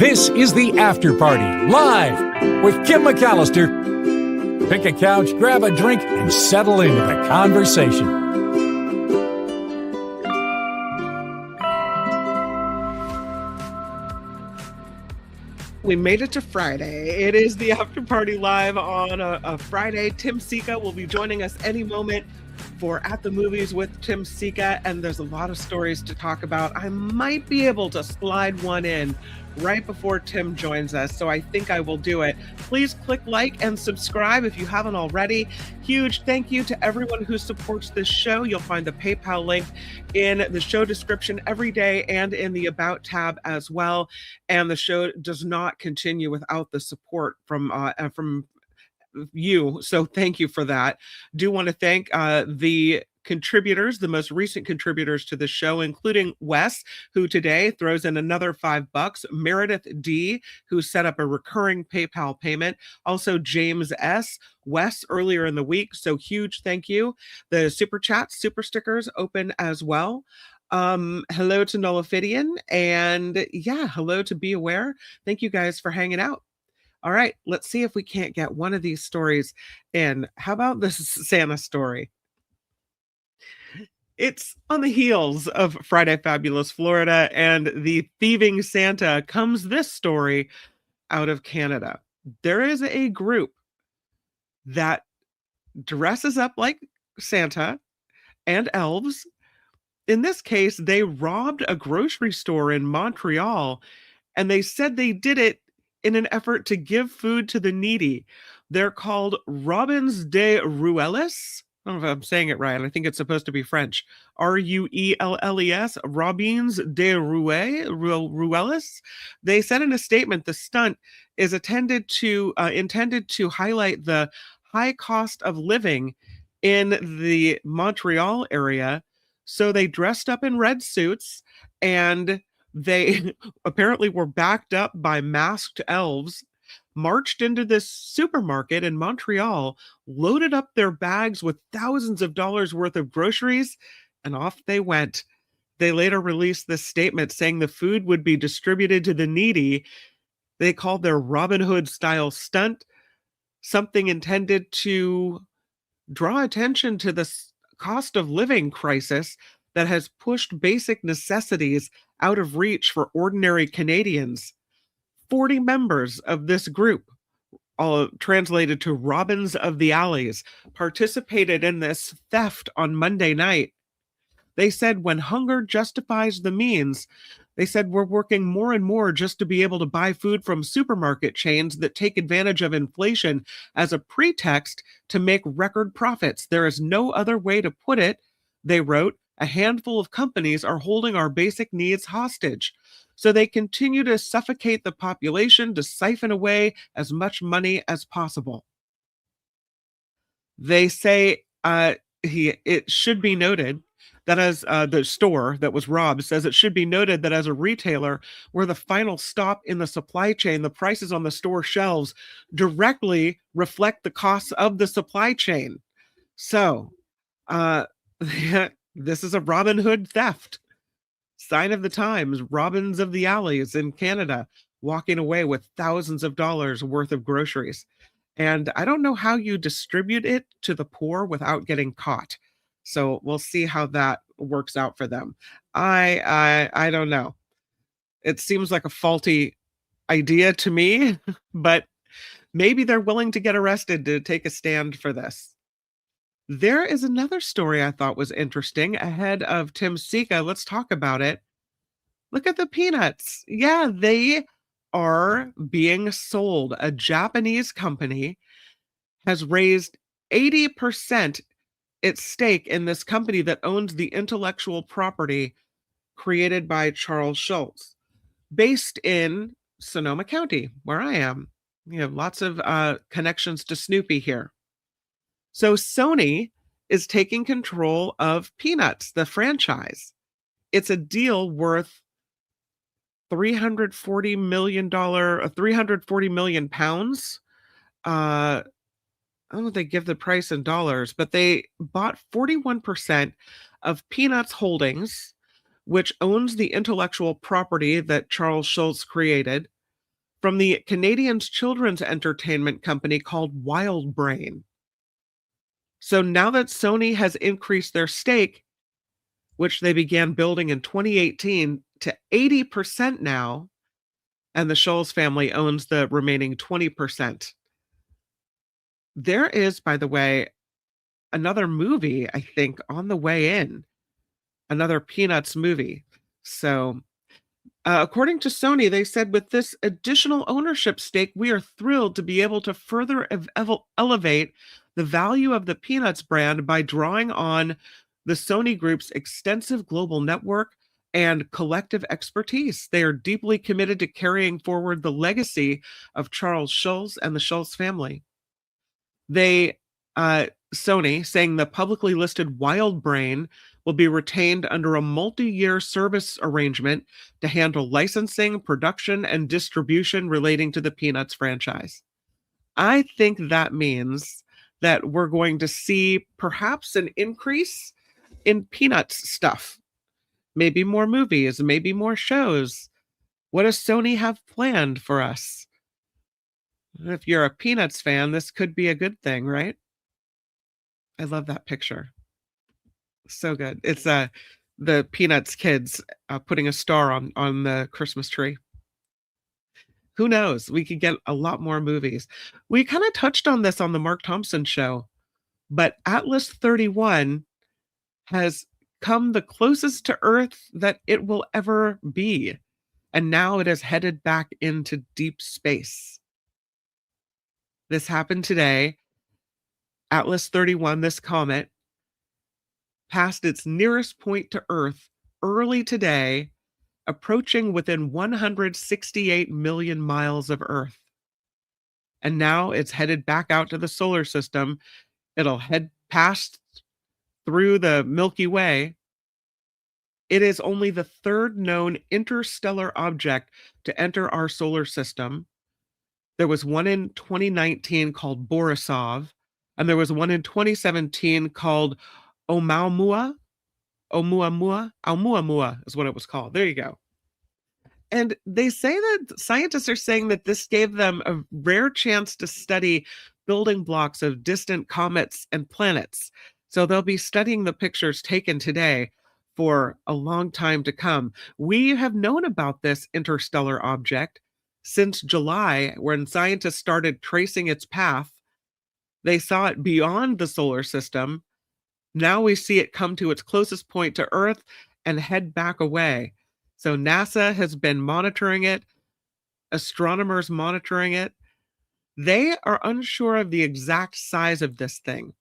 This is the After Party, live with Kim McAllister. Pick a couch, grab a drink, and settle into the conversation. We made it to Friday. It is the After Party live on a Friday. Tim Sika will be joining us any moment for At the Movies with Tim Sika, and there's a lot of stories to talk about. I might be able to slide one in right before Tim joins us, so I think I will do it. Please click like and subscribe if you haven't already. Huge thank you to everyone who supports this show. You'll find the PayPal link in the show description every day and in the About tab as well. And the show does not continue without the support from you, so thank you for that. Do want to thank the contributors, the most recent contributors to the show, including Wes, who today throws in another $5, Meredith D, who set up a recurring PayPal payment, also James S, Wes earlier in the week, so huge thank you. The super chats, super stickers open as well. Hello to Nullifidian, and yeah, hello to Be Aware. Thank you guys for hanging out. All right, let's see if we can't get one of these stories in. How about this Santa story? It's on the heels of Friday Fabulous Florida and the thieving Santa comes this story out of Canada. There is a group that dresses up like Santa and elves. In this case, they robbed a grocery store in Montreal, and they said they did it in an effort to give food to the needy. They're called Robins des Ruelles. I don't know if I'm saying it right. I think it's supposed to be French. Ruelles, Robins des Ruelles. They said in a statement the stunt is intended to highlight the high cost of living in the Montreal area. So they dressed up in red suits, and they apparently were backed up by masked elves, marched into this supermarket in Montreal, loaded up their bags with thousands of dollars worth of groceries, and off they went. They later released this statement saying the food would be distributed to the needy. They called their Robin Hood style stunt something intended to draw attention to the cost of living crisis that has pushed basic necessities out of reach for ordinary Canadians. 40 members of this group, all translated to Robins of the Alleys, participated in this theft on Monday night. They said when hunger justifies the means, they said we're working more and more just to be able to buy food from supermarket chains that take advantage of inflation as a pretext to make record profits. There is no other way to put it, they wrote. A handful of companies are holding our basic needs hostage. So they continue to suffocate the population to siphon away as much money as possible. They say it should be noted that as the store that was robbed says it should be noted that as a retailer, we're the final stop in the supply chain. The prices on the store shelves directly reflect the costs of the supply chain. So this is a Robin Hood theft. Sign of the times, Robins of the Alleys in Canada, walking away with thousands of dollars worth of groceries. And I don't know how you distribute it to the poor without getting caught. So we'll see how that works out for them. I don't know. It seems like a faulty idea to me, but maybe they're willing to get arrested to take a stand for this. There is another story I thought was interesting ahead of Tim Sika. Let's talk about it. Look at the peanuts. Yeah, they are being sold. A Japanese company has raised 80% its stake in this company that owns the intellectual property created by Charles Schulz, based in Sonoma County, where I am. You have lots of connections to Snoopy here. So Sony is taking control of Peanuts, the franchise. It's a deal worth $340 million, 340 million pounds. I don't know if they give the price in dollars, but they bought 41% of Peanuts Holdings, which owns the intellectual property that Charles Schulz created. from the Canadian children's entertainment company called Wild Brain. So now that Sony has increased their stake, which they began building in 2018, to 80% now, and the Scholes family owns the remaining 20%. There is, by the way, another movie, I think, on the way in, another Peanuts movie. So, according to Sony, they said with this additional ownership stake, we are thrilled to be able to further elevate the value of the Peanuts brand by drawing on the Sony Group's extensive global network and collective expertise. They are deeply committed to carrying forward the legacy of Charles Schulz and the Schulz family. They, Sony, saying the publicly listed Wild Brain will be retained under a multi-year service arrangement to handle licensing, production, and distribution relating to the Peanuts franchise. I think that means that we're going to see perhaps an increase in Peanuts stuff. Maybe more movies, maybe more shows. What does Sony have planned for us? If you're a Peanuts fan, this could be a good thing, right? I love that picture. So good. It's the Peanuts kids putting a star on the Christmas tree. Who knows? We could get a lot more movies. We kind of touched on this on the Mark Thompson show, but Atlas 31 has come the closest to Earth that it will ever be. And now it is headed back into deep space. This happened today. Atlas 31, this comet, passed its nearest point to Earth early today, approaching within 168 million miles of Earth. And now it's headed back out to the solar system. It'll head past through the Milky Way. It is only the third known interstellar object to enter our solar system. There was one in 2019 called Borisov, and there was one in 2017 called Oumuamua. Oumuamua is what it was called. There you go. And they say that scientists are saying that this gave them a rare chance to study building blocks of distant comets and planets. So they'll be studying the pictures taken today for a long time to come. We have known about this interstellar object since July, when scientists started tracing its path. They saw it beyond the solar system. Now we see it come to its closest point to Earth and head back away. So NASA has been monitoring it, astronomers monitoring it. They are unsure of the exact size of this thing.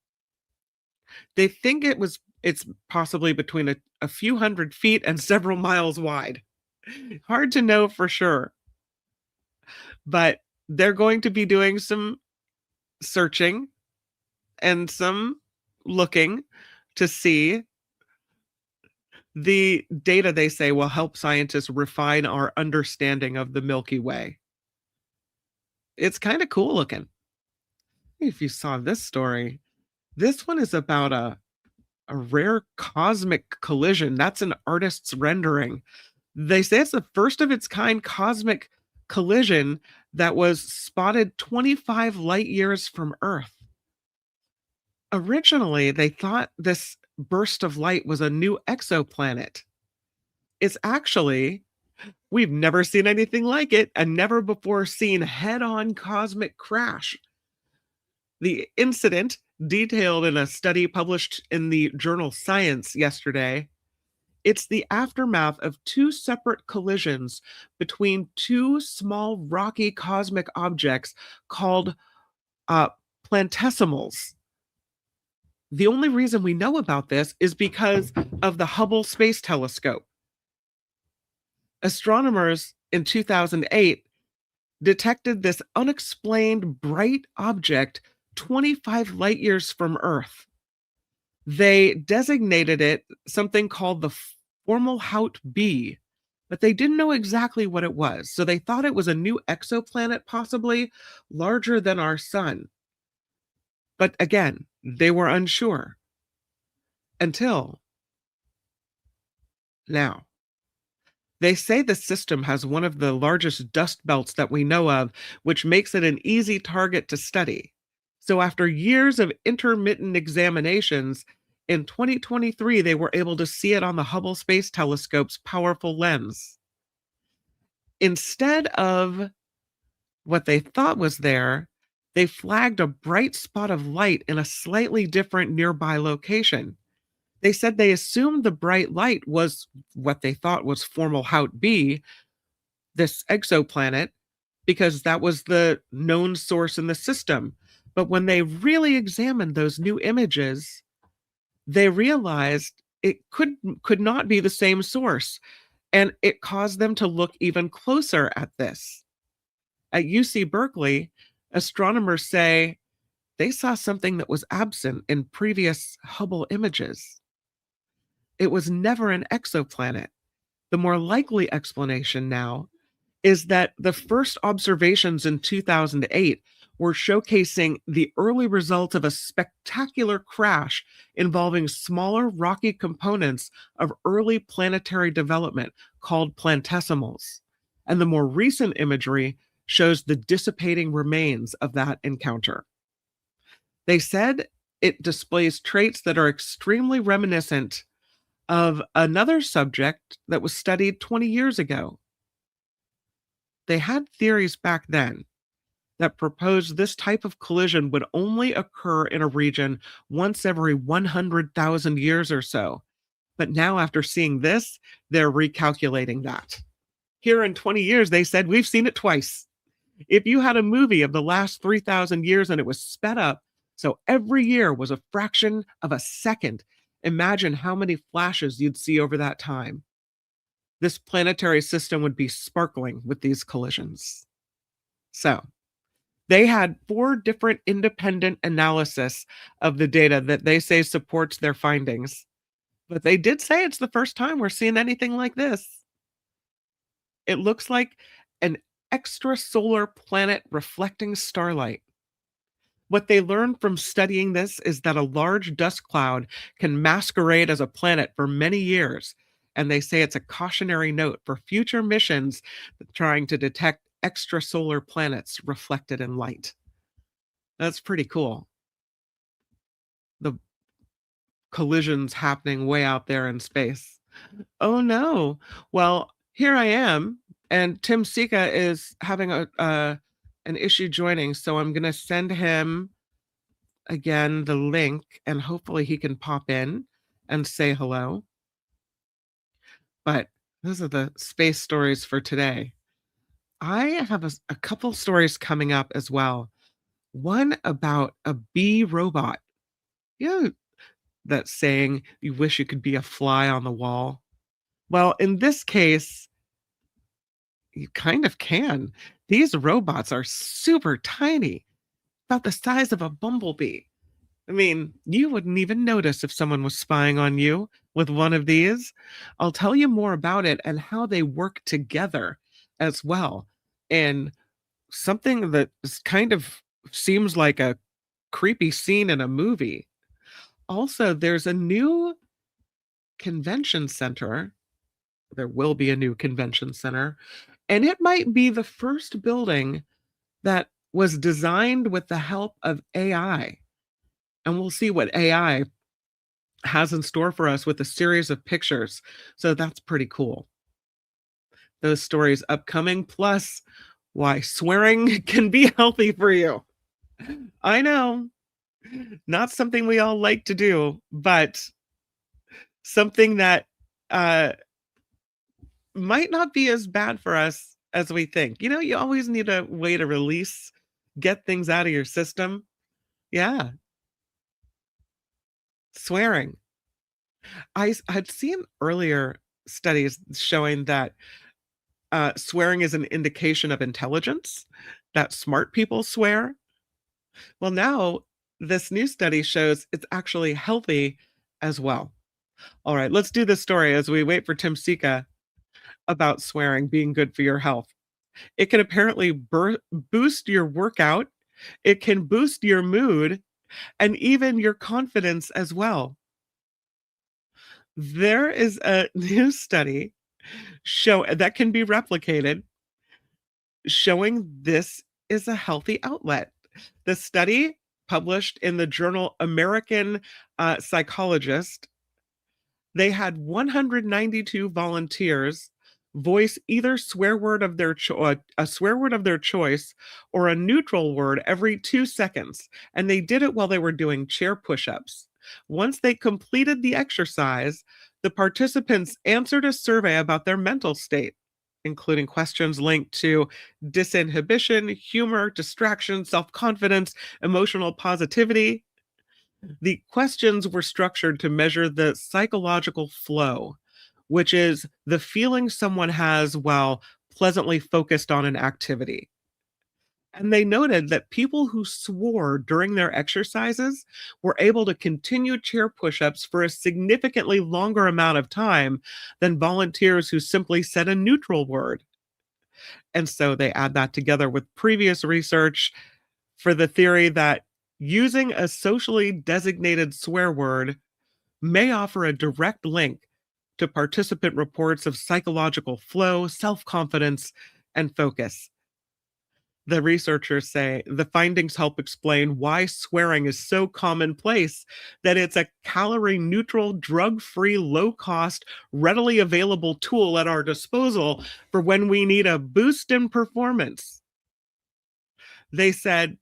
They think it's possibly between a few hundred feet and several miles wide. Hard to know for sure. But they're going to be doing some searching and some looking to see. The data, they say, will help scientists refine our understanding of the Milky Way. It's kind of cool looking. If you saw this story, this one is about a rare cosmic collision. That's an artist's rendering. They say it's the first of its kind cosmic collision that was spotted 25 light years from Earth. Originally, they thought this burst of light was a new exoplanet. It's actually, we've never seen anything like it, and never before seen head-on cosmic crash. The incident, detailed in a study published in the journal Science yesterday, it's the aftermath of two separate collisions between two small rocky cosmic objects called planetesimals. The only reason we know about this is because of the Hubble Space Telescope. Astronomers in 2008 detected this unexplained bright object 25 light years from Earth. They designated it something called the Fomalhaut B, but they didn't know exactly what it was. So they thought it was a new exoplanet, possibly larger than our sun. But again, they were unsure until now. They say the system has one of the largest dust belts that we know of, which makes it an easy target to study. So, after years of intermittent examinations, in 2023, they were able to see it on the Hubble Space Telescope's powerful lens. Instead of what they thought was there, they flagged a bright spot of light in a slightly different nearby location. They said they assumed the bright light was what they thought was Fomalhaut B, this exoplanet, because that was the known source in the system. But when they really examined those new images, they realized it could not be the same source, and it caused them to look even closer at this. At UC Berkeley, astronomers say they saw something that was absent in previous Hubble images. It was never an exoplanet. The more likely explanation now is that the first observations in 2008 were showcasing the early results of a spectacular crash involving smaller rocky components of early planetary development called planetesimals. And the more recent imagery shows the dissipating remains of that encounter. They said it displays traits that are extremely reminiscent of another subject that was studied 20 years ago. They had theories back then that proposed this type of collision would only occur in a region once every 100,000 years or so. But now, after seeing this, they're recalculating that. Here in 20 years, they said, we've seen it twice. If you had a movie of the last 3,000 years and it was sped up, so every year was a fraction of a second, imagine how many flashes you'd see over that time. This planetary system would be sparkling with these collisions. So, they had 4 different independent analysis of the data that they say supports their findings. But they did say it's the first time we're seeing anything like this. It looks like an extrasolar planet reflecting starlight. What they learned from studying this is that a large dust cloud can masquerade as a planet for many years, and they say it's a cautionary note for future missions trying to detect extrasolar planets reflected in light. That's pretty cool. The collisions happening way out there in space. Oh no. Well, here I am, and Tim Sika is having an issue joining, so I'm going to send him again the link, and hopefully he can pop in and say hello. But those are the space stories for today. I have a couple stories coming up as well. One about a bee robot. You know, that saying, you wish you could be a fly on the wall. Well, in this case, you kind of can. These robots are super tiny, about the size of a bumblebee. I mean, you wouldn't even notice if someone was spying on you with one of these. I'll tell you more about it and how they work together as well. And something that is kind of seems like a creepy scene in a movie. Also, there's a new convention center. There will be a new convention center, and it might be the first building that was designed with the help of AI. And we'll see what AI has in store for us with a series of pictures. So that's pretty cool. Those stories upcoming, plus why swearing can be healthy for you. I know, not something we all like to do, but something that might not be as bad for us as we think. You know, you always need a way to release, get things out of your system. Yeah. Swearing. Had seen earlier studies showing that swearing is an indication of intelligence, that smart people swear. Well, now this new study shows it's actually healthy as well. All right, let's do this story as we wait for Tim Sika about swearing being good for your health. It can apparently boost your workout, it can boost your mood, and even your confidence as well. There is a new study show that can be replicated, showing this is a healthy outlet. The study, published in the journal American Psychologist, they had 192 volunteers voice either swear word of their a swear word of their choice or a neutral word every 2 seconds, and they did it while they were doing chair push-ups. Once they completed the exercise, the participants answered a survey about their mental state, including questions linked to disinhibition, humor, distraction, self-confidence, emotional positivity. The questions were structured to measure the psychological flow, which is the feeling someone has while pleasantly focused on an activity. And they noted that people who swore during their exercises were able to continue chair push ups for a significantly longer amount of time than volunteers who simply said a neutral word. And so they add that together with previous research for the theory that using a socially designated swear word may offer a direct link to participant reports of psychological flow, self confidence, and focus. The researchers say the findings help explain why swearing is so commonplace, that it's a calorie neutral, drug free, low cost, readily available tool at our disposal for when we need a boost in performance. They said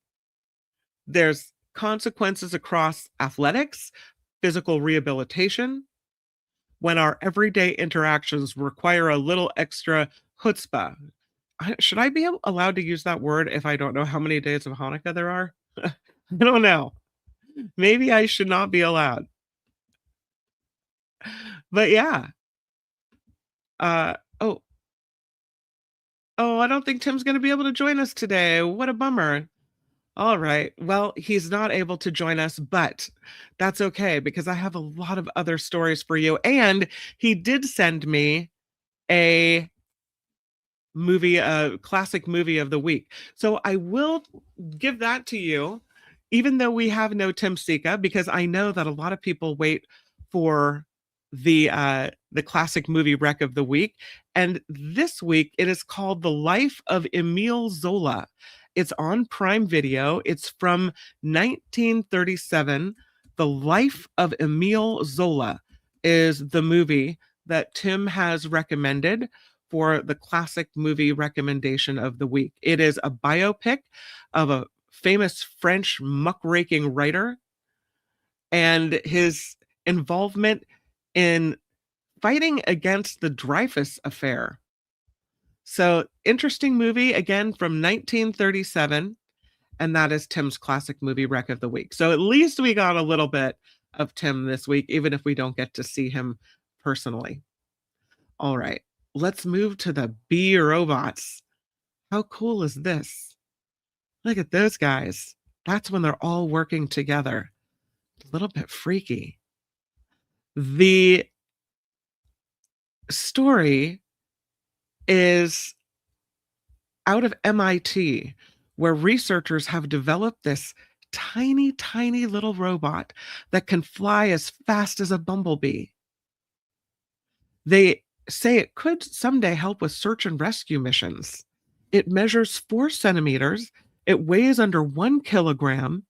there's consequences across athletics, physical rehabilitation, when our everyday interactions require a little extra chutzpah. Should I be allowed to use that word if I don't know how many days of Hanukkah there are? I don't know. Maybe I should not be allowed. But yeah. Uh oh, oh, I don't think Tim's going to be able to join us today. What a bummer. All right. Well, he's not able to join us, but that's okay because I have a lot of other stories for you. And he did send me a movie, a classic movie of the week. So I will give that to you, even though we have no Tim Sika, because I know that a lot of people wait for the classic movie rec of the week. And this week it is called The Life of Emile Zola. It's on Prime Video. It's from 1937. The Life of Emile Zola is the movie that Tim has recommended for the classic movie recommendation of the week. It is a biopic of a famous French muckraking writer and his involvement in fighting against the Dreyfus affair. So, interesting movie, again from 1937, and that is Tim's classic movie rec of the week. So, at least we got a little bit of Tim this week, even if we don't get to see him personally. All right, let's move to the bee robots. How cool is this? Look at those guys. That's when they're all working together. A little bit freaky. The story is out of MIT, where researchers have developed this tiny, tiny little robot that can fly as fast as a bumblebee. They say it could someday help with search and rescue missions. It measures 4 centimeters, it weighs under 1 kilogram,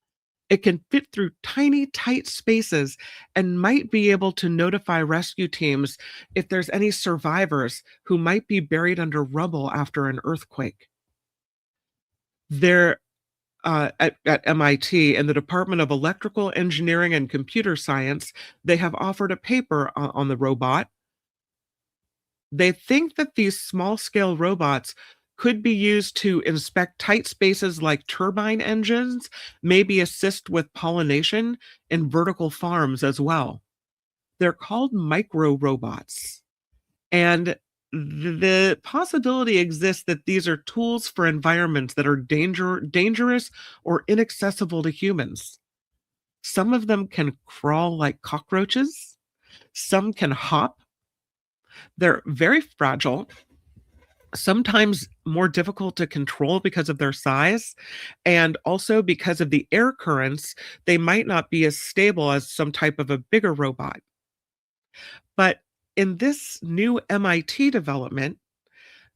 it can fit through tiny, tight spaces, and might be able to notify rescue teams if there's any survivors who might be buried under rubble after an earthquake. They're at MIT in the Department of Electrical Engineering and Computer Science. They have offered a paper on the robot. They think that these small scale robots could be used to inspect tight spaces like turbine engines, maybe assist with pollination in vertical farms as well. They're called micro robots. And the possibility exists that these are tools for environments that are dangerous or inaccessible to humans. Some of them can crawl like cockroaches. Some can hop. They're very fragile, sometimes more difficult to control because of their size, and also because of the air currents, they might not be as stable as some type of a bigger robot. But In this new MIT development,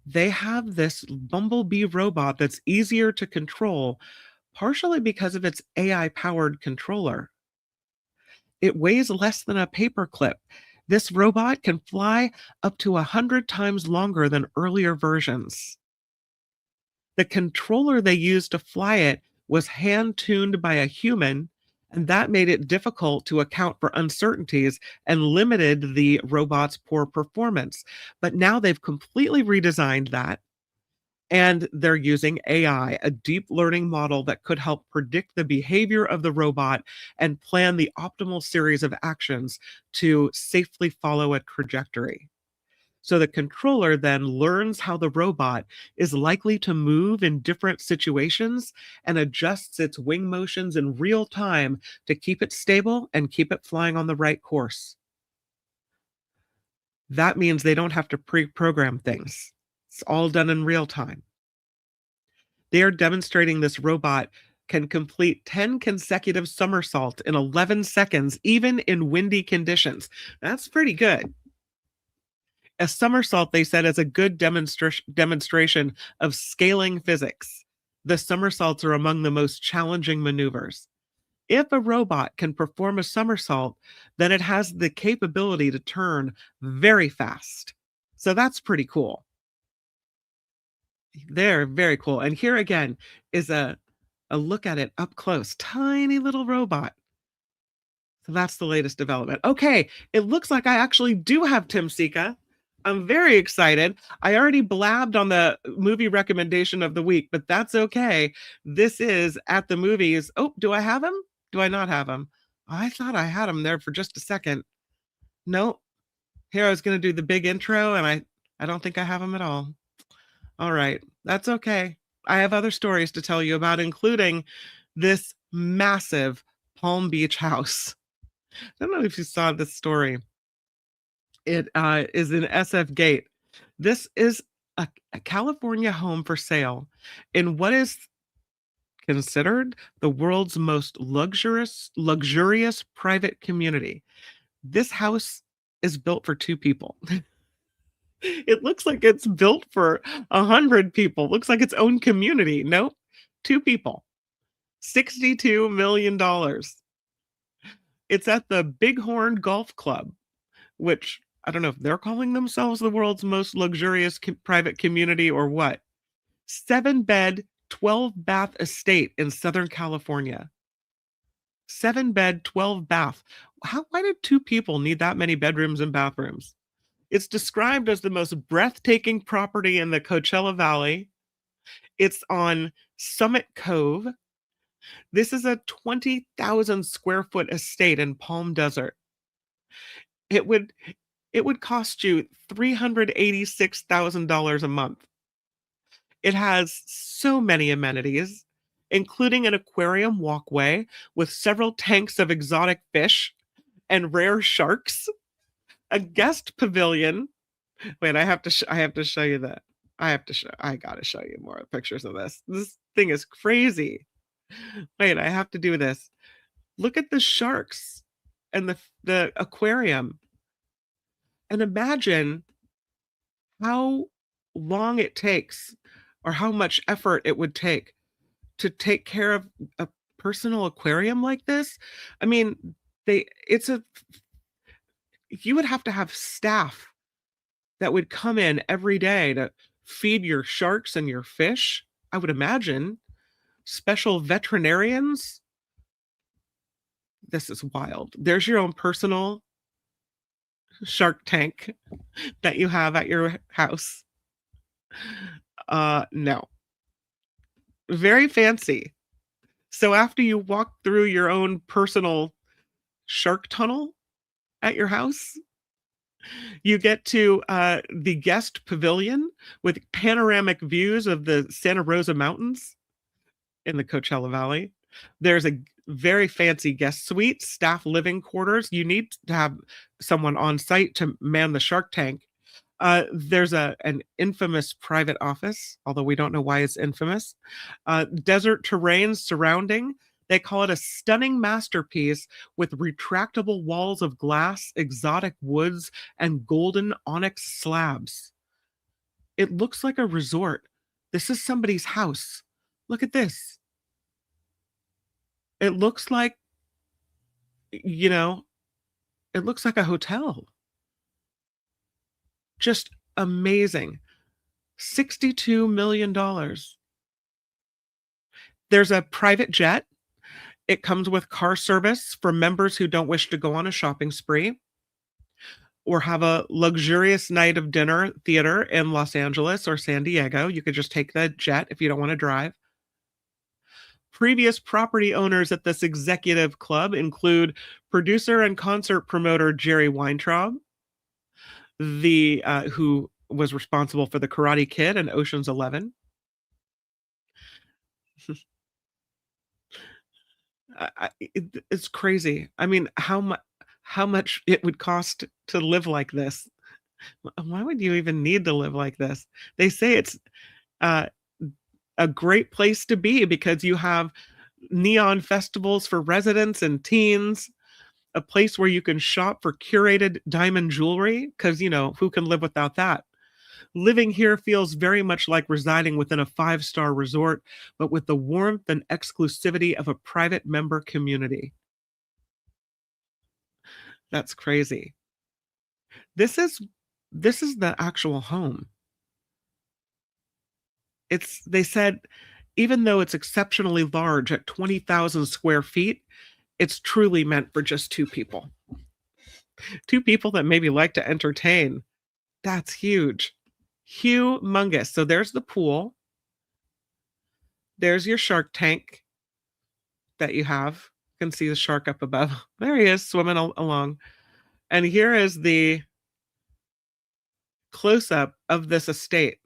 they have this Bumblebee robot that's easier to control, partially because of its AI powered controller. It weighs less than a paperclip. This robot can fly up to 100 times longer than earlier versions. The controller they used to fly it was hand tuned by a human, and that made it difficult to account for uncertainties and limited the robot's poor performance. But now they've completely redesigned that, and they're using AI, a deep learning model that could help predict the behavior of the robot and plan the optimal series of actions to safely follow a trajectory. So the controller then learns how the robot is likely to move in different situations and adjusts its wing motions in real time to keep it stable and keep it flying on the right course. That means they don't have to pre-program things. It's all done in real time. They are demonstrating this robot can complete 10 consecutive somersaults in 11 seconds, even in windy conditions. That's pretty good. A somersault, they said, is a good demonstration of scaling physics. The somersaults are among the most challenging maneuvers. If a robot can perform a somersault, then it has the capability to turn very fast. So that's pretty cool. They're very cool. And here again is a look at it up close. Tiny little robot. So that's the latest development. Okay, it looks like I actually do have Tim Sika. I'm very excited. I already blabbed on the movie recommendation of the week, but that's okay. This is At the Movies. Oh, do I have him? Do I not have him? I thought I had him there for just a second. No. Here I was going to do the big intro, and I don't think I have him at all. All right. That's okay. I have other stories to tell you about, including this massive Palm Beach house. I don't know if you saw this story. It is in SF Gate. This is a California home for sale in what is considered the world's most luxurious private community. This house is built for 2 people. It looks like it's built for 100 people. Looks like its own community. Nope. 2 people. $62 million. It's at the Bighorn Golf Club, which I don't know if they're calling themselves the world's most luxurious private community or what. 7-bed, 12-bath estate in Southern California. 7-bed, 12-bath. Why did 2 people need that many bedrooms and bathrooms? It's described as the most breathtaking property in the Coachella Valley. It's on Summit Cove. This is a 20,000 square foot estate in Palm Desert. It would cost you $386,000 a month. It has so many amenities, including an aquarium walkway with several tanks of exotic fish and rare sharks, a guest pavilion. Wait, I have to show you that. I gotta show you more pictures of this. This thing is crazy. Wait, I have to do this. Look at the sharks and the aquarium. And imagine how long it takes or how much effort it would take to take care of a personal aquarium like this. I mean, you would have to have staff that would come in every day to feed your sharks and your fish. I would imagine special veterinarians. This is wild. There's your own personal shark tank that you have at your house. No. Very fancy. So after you walk through your own personal shark tunnel at your house, you get to the guest pavilion with panoramic views of the Santa Rosa Mountains in the Coachella Valley. There's a very fancy guest suite, staff living quarters. You need to have someone on site to man the shark tank. There's an infamous private office, although we don't know why it's infamous. Desert terrain surrounding. They call it a stunning masterpiece with retractable walls of glass, exotic woods, and golden onyx slabs. It looks like a resort. This is somebody's house. Look at this. It looks like, you know, it looks like a hotel. Just amazing. $62 million. There's a private jet. It comes with car service for members who don't wish to go on a shopping spree or have a luxurious night of dinner theater in Los Angeles or San Diego. You could just take the jet if you don't want to drive. Previous property owners at this executive club include producer and concert promoter Jerry Weintraub, the who was responsible for the Karate Kid and Ocean's 11. It's crazy. I mean, how much it would cost to live like this? Why would you even need to live like this? They say it's uh, a great place to be because you have neon festivals for residents and teens, a place where you can shop for curated diamond jewelry because, who can live without that? Living here feels very much like residing within a five-star resort, but with the warmth and exclusivity of a private member community. That's crazy. This is the actual home. They said even though it's exceptionally large at 20,000 square feet, it's truly meant for just two people. Two people that maybe like to entertain. That's huge. Humongous. So there's the pool. There's your shark tank that you have. You can see the shark up above. There he is swimming along. And here is the close-up of this estate.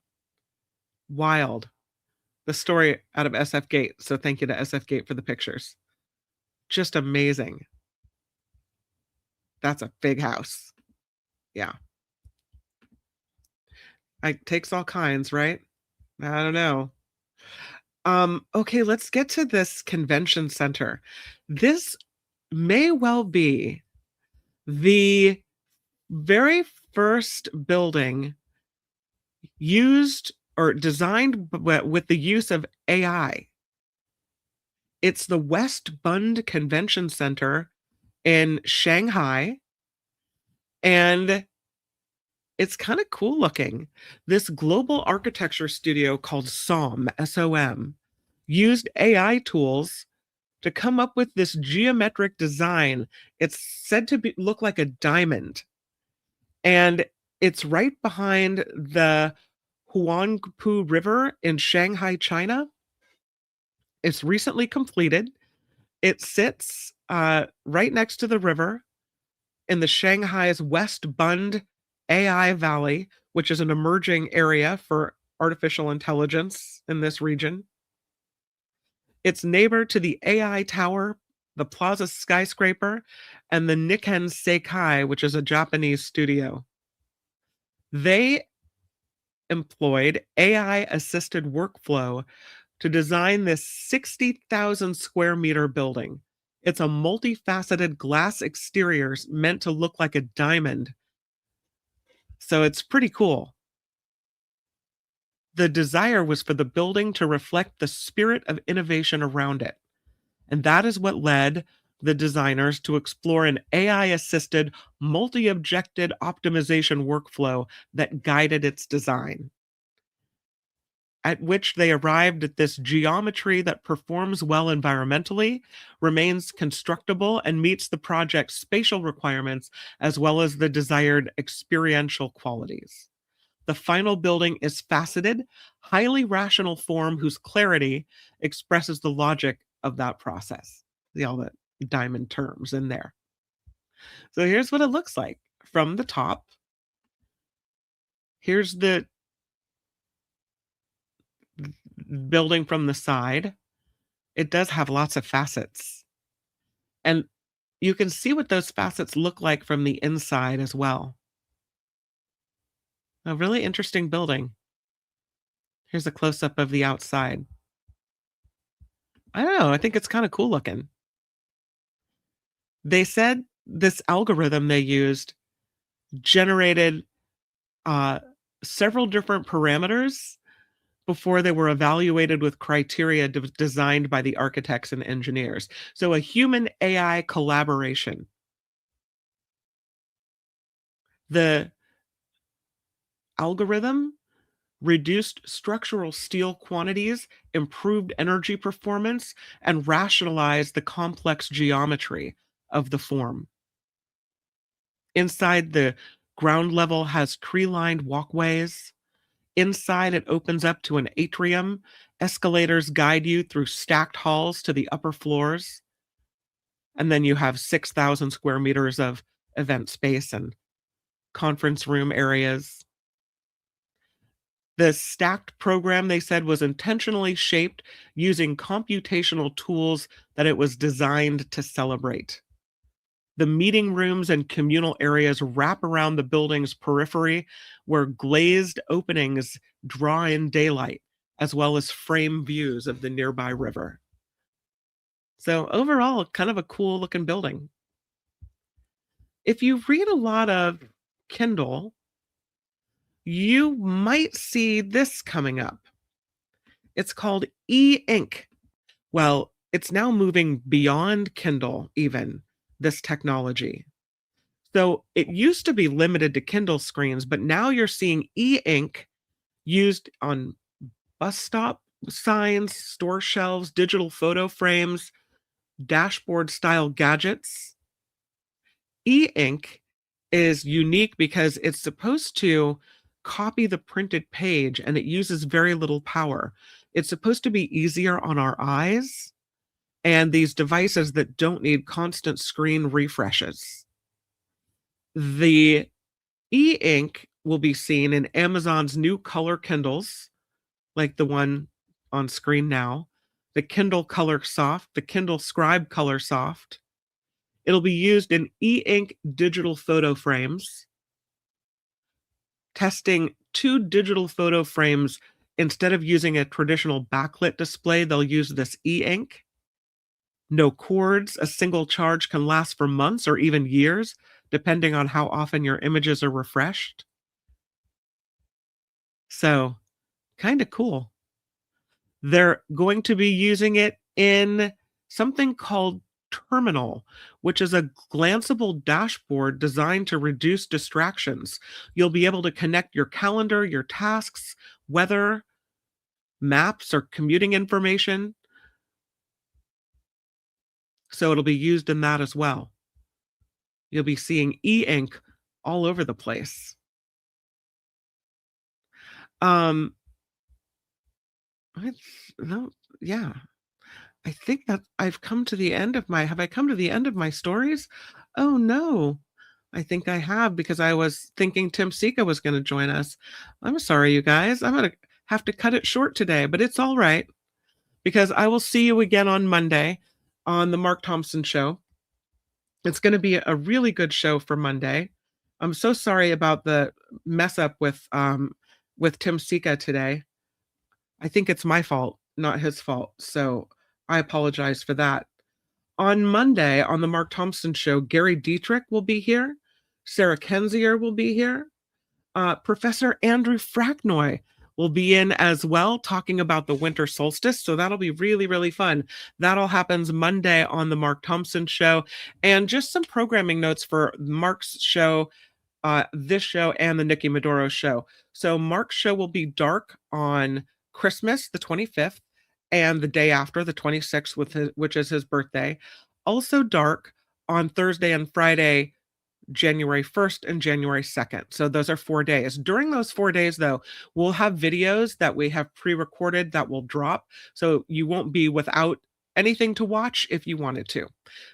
Wild. The story out of SF Gate. So thank you to SF Gate for the pictures. Just amazing. That's a big house. Yeah. It takes all kinds, right? I don't know. Okay, let's get to this convention center. This may well be the very first building used or designed with the use of AI. It's the West Bund Convention Center in Shanghai, and it's kind of cool looking. This global architecture studio called SOM, S-O-M, used AI tools to come up with this geometric design. It's said to look like a diamond. And it's right behind the Huangpu River in Shanghai, China. It's recently completed. It sits right next to the river in the Shanghai's West Bund AI Valley, which is an emerging area for artificial intelligence in this region. It's neighbor to the AI Tower, the Plaza Skyscraper, and the Nikken Seikai, which is a Japanese studio. They employed AI-assisted workflow to design this 60,000 square meter building. It's a multifaceted glass exterior meant to look like a diamond. So it's pretty cool. The desire was for the building to reflect the spirit of innovation around it. And that is what led the designers to explore an AI-assisted, multi-objected optimization workflow that guided its design, at which they arrived at this geometry that performs well environmentally, remains constructible, and meets the project's spatial requirements, as well as the desired experiential qualities. The final building is faceted, highly rational form whose clarity expresses the logic of that process. See all the diamond terms in there. So here's what it looks like from the top. Here's the building from the side. It does have lots of facets. And you can see what those facets look like from the inside as well. A really interesting building. Here's a close-up of the outside. I don't know. I think it's kind of cool looking. They said this algorithm they used generated uh, several different parameters before they were evaluated with criteria designed by the architects and engineers. So a human AI collaboration. The algorithm reduced structural steel quantities, improved energy performance, and rationalized the complex geometry of the form. Inside, the ground level has tree-lined walkways. Inside, it opens up to an atrium. Escalators guide you through stacked halls to the upper floors. And then you have 6,000 square meters of event space and conference room areas. The stacked program, they said, was intentionally shaped using computational tools that it was designed to celebrate. The meeting rooms and communal areas wrap around the building's periphery, where glazed openings draw in daylight, as well as frame views of the nearby river. So, overall, kind of a cool looking building. If you read a lot of Kindle, you might see this coming up. It's called e-ink. Well, it's now moving beyond Kindle, even this technology. So it used to be limited to Kindle screens, but now you're seeing e-ink used on bus stop signs, store shelves, digital photo frames, dashboard style gadgets. E-ink is unique because it's supposed to copy the printed page and it uses very little power. It's supposed to be easier on our eyes and these devices that don't need constant screen refreshes. The e-ink will be seen in Amazon's new color Kindles, like the one on screen now, the Kindle Color Soft, the Kindle Scribe Color Soft. It'll be used in e-ink digital photo frames. Testing 2 digital photo frames, instead of using a traditional backlit display, they'll use this e-ink. No cords, a single charge can last for months or even years, depending on how often your images are refreshed. So, kind of cool. They're going to be using it in something called Terminal, which is a glanceable dashboard designed to reduce distractions. You'll be able to connect your calendar, your tasks, weather, maps, or commuting information. So it'll be used in that as well. You'll be seeing e-ink all over the place. Um, I, no, yeah. I think that I've come to the end of my have I come to the end of my stories? Oh, no. I think I have because I was thinking Tim Sika was gonna join us. I'm sorry, you guys. I'm gonna have to cut it short today, but it's all right because I will see you again on Monday on the Mark Thompson Show. It's gonna be a really good show for Monday. I'm so sorry about the mess up with Tim Sika today. I think it's my fault, not his fault. So I apologize for that. On Monday on the Mark Thompson Show, Gary Dietrich will be here. Sarah Kenzier will be here. Professor Andrew Fracknoy will be in as well, talking about the winter solstice. So that'll be really, really fun. That all happens Monday on the Mark Thompson Show. And just some programming notes for Mark's show, this show, and the Nikki Maduro show. So Mark's show will be dark on Christmas, the 25th, and the day after, the 26th, which is his birthday. Also dark on Thursday and Friday, January 1st and January 2nd. So those are 4 days. During those 4 days, though, we'll have videos that we have pre-recorded that will drop. So you won't be without anything to watch if you wanted to.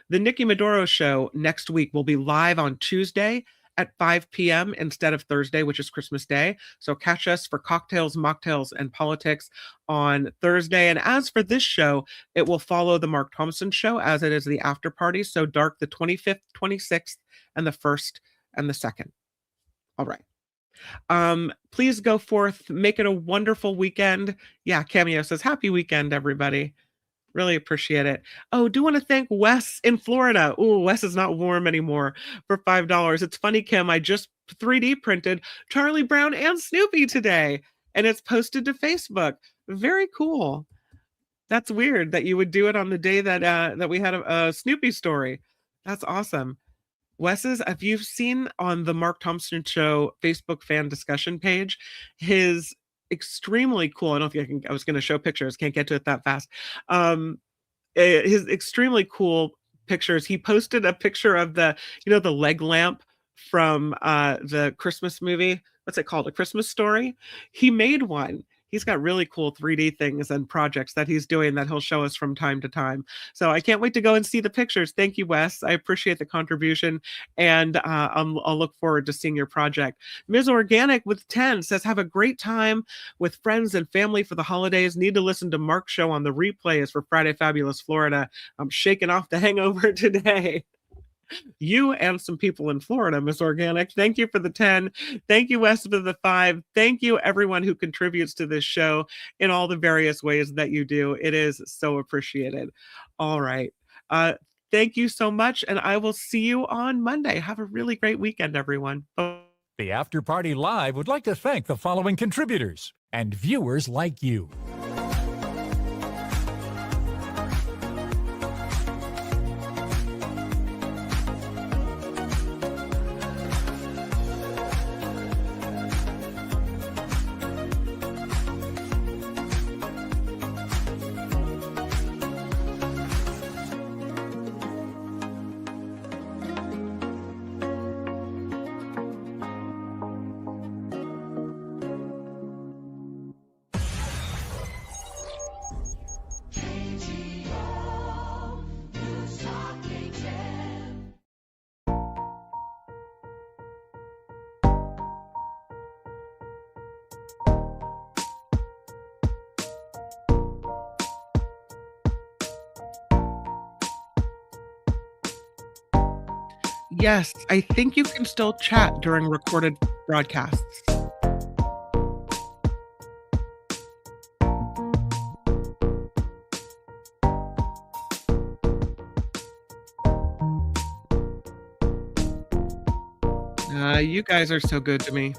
The Nikki Maduro show next week will be live on Tuesday at 5 p.m. instead of Thursday, which is Christmas Day. So catch us for cocktails, mocktails, and politics on Thursday. And as for this show, it will follow the Mark Thompson show as it is the after party. So dark the 25th, 26th, and the 1st and the 2nd. All right. Please go forth, make it a wonderful weekend. Yeah, Cameo says, happy weekend, everybody. Really appreciate it. Oh, do want to thank Wes in Florida. Oh, Wes is not warm anymore for $5. It's funny, Kim. I just 3D printed Charlie Brown and Snoopy today, and it's posted to Facebook. Very cool. That's weird that you would do it on the day that we had a Snoopy story. That's awesome. Wes's, if you've seen on the Mark Thompson Show Facebook fan discussion page, his extremely cool. I don't know if I was going to show pictures, can't get to it that fast. His extremely cool pictures. He posted a picture of the leg lamp from the Christmas movie. What's it called? A Christmas Story. He made one. He's got really cool 3D things and projects that he's doing that he'll show us from time to time. So I can't wait to go and see the pictures. Thank you, Wes. I appreciate the contribution, and I'll look forward to seeing your project. Ms. Organic with 10 says, have a great time with friends and family for the holidays. Need to listen to Mark's show on the replays for Friday Fabulous Florida. I'm shaking off the hangover today. You and some people in Florida, Miss Organic. Thank you for the 10. Thank you, Wes, for the 5. Thank you, everyone who contributes to this show in all the various ways that you do. It is so appreciated. All right. Thank you so much, and I will see you on Monday. Have a really great weekend, everyone. Bye. The After Party Live would like to thank the following contributors and viewers like you. Yes, I think you can still chat during recorded broadcasts. You guys are so good to me.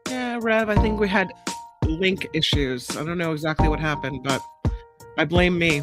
Yeah, Rev, I think we had link issues. I don't know exactly what happened, but I blame me.